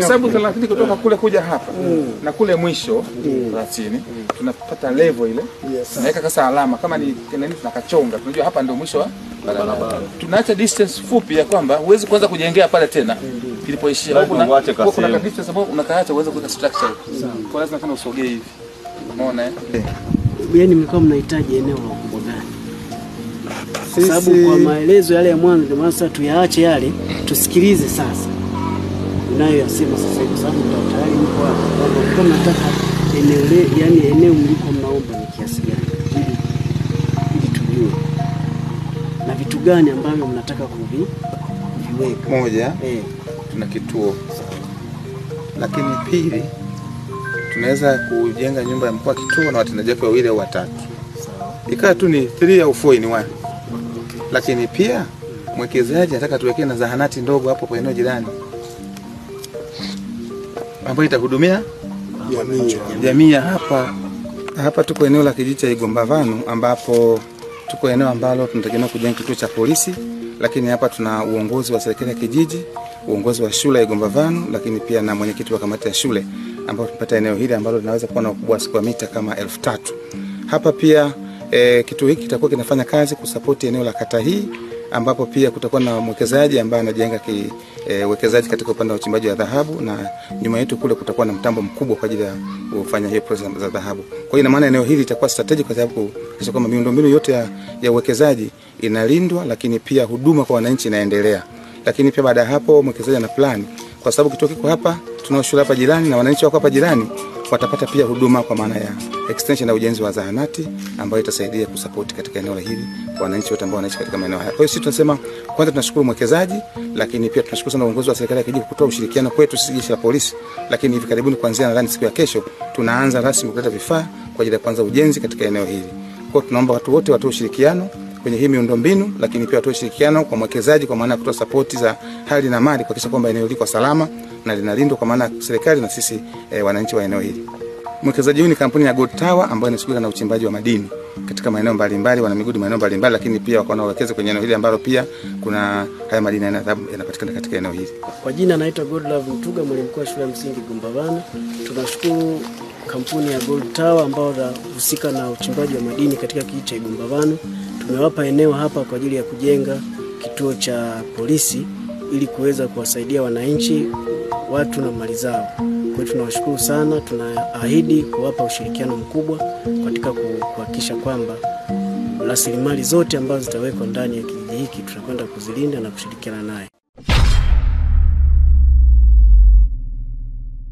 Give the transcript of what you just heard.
Sababu 30 kutoka kule kuja hapa na kule mwisho 30 tunapata level ile, tunaweka kasa alama kama ni nini, tunakachonga, tunajua hapa ndio mwisho wa barabara. Tunaacha distance fupi ya kwamba huwezi kuanza kujengea pale tena ilipoishia. Kuna distance sababu unakaacha uweze kuweka structure, kwa lazima kana usogee hivi, umeona yani mlikuwa mnahitaji eneo la ukubwa gani? Sababu kwa maelezo yale ya mwanzo ndio maana sasa tuyaache yale tusikilize sasa nayo yasema sasa hivi, sababu tayari mko hapa kwa nataka eneo yani eneo mliko mnaomba ni kiasi gani ili tujue na vitu gani ambavyo mnataka kuviweka. Moja, tuna kituo, lakini pili tunaweza kujenga nyumba ya mkoa kituo na watendaji wake wawili au watatu, ikawa tu ni 3 au 4 in 1. Lakini pia mwekezaji anataka tuwekee na zahanati ndogo hapo kwa eneo jirani ambayo itahudumia jamii hapa. Hapa tuko eneo la kijiji cha Igombavano, ambapo tuko eneo ambalo tunategemea kujenga kituo cha polisi, lakini hapa tuna uongozi wa serikali ya kijiji, uongozi wa shule ya Igombavano, lakini pia na mwenyekiti wa kamati ya shule, ambao tunapata eneo hili ambalo linaweza kuwa na ukubwa wa square mita kama 3000. Hapa pia kituo hiki kitakuwa kinafanya kazi kusupport eneo la kata hii, ambapo pia kutakuwa na mwekezaji ambaye anajenga uwekezaji katika upande wa uchimbaji wa dhahabu, na nyuma yetu kule kutakuwa na mtambo mkubwa kwa ajili ya kufanya hiyo process za dhahabu. Kwa hiyo ina maana eneo hili litakuwa strategic kwa sababu kisha kama miundombinu yote ya uwekezaji inalindwa, lakini pia huduma kwa wananchi inaendelea. Lakini pia baada ya hapo mwekezaji ana plan, kwa sababu kituo kiko hapa, tunao shule hapa jirani na wananchi wako hapa jirani, watapata pia huduma kwa maana ya extension na ujenzi wa zahanati ambayo itasaidia kusupport katika eneo hili kwa wananchi wote ambao wanaishi katika maeneo haya. Kwa hiyo sisi tunasema kwanza tunashukuru mwekezaji, lakini pia tunashukuru sana uongozi wa serikali ya kijiji kutoa ushirikiano kwetu sisi jeshi la polisi, lakini hivi karibuni kuanzia nadhani siku ya kesho tunaanza rasmi kuleta vifaa kwa ajili ya kuanza ujenzi katika eneo hili. Kwa hiyo tunaomba watu wote watoe ushirikiano kwenye hii miundombinu, lakini pia watoe ushirikiano kwa mwekezaji kwa maana ya kutoa support za hali na mali kuhakikisha kwamba eneo liko salama na linalindwa kwa maana serikali na sisi wananchi wa eneo hili. Mwekezaji huyu ni kampuni ya Gold Tower ambayo inashughulika na uchimbaji wa madini katika maeneo mbalimbali, wana migodi maeneo mbalimbali, lakini pia wako na uwekezaji kwenye eneo hili ambalo pia kuna haya madini yanapatikana katika eneo hili. Kwa jina naitwa Godlove Mtuga, mwalimu mkuu wa shule ya msingi Igombavano. Tunashukuru kampuni ya Gold Tower ambao inahusika na uchimbaji wa madini katika kijiji cha Igombavano. Tumewapa eneo hapa kwa ajili ya kujenga kituo cha polisi ili kuweza kuwasaidia wananchi, watu na mali zao. Kwa hiyo tunawashukuru sana, tunaahidi kuwapa ushirikiano mkubwa katika kuhakikisha kwamba rasilimali zote ambazo zitawekwa ndani ya kijiji hiki tunakwenda kuzilinda na kushirikiana naye.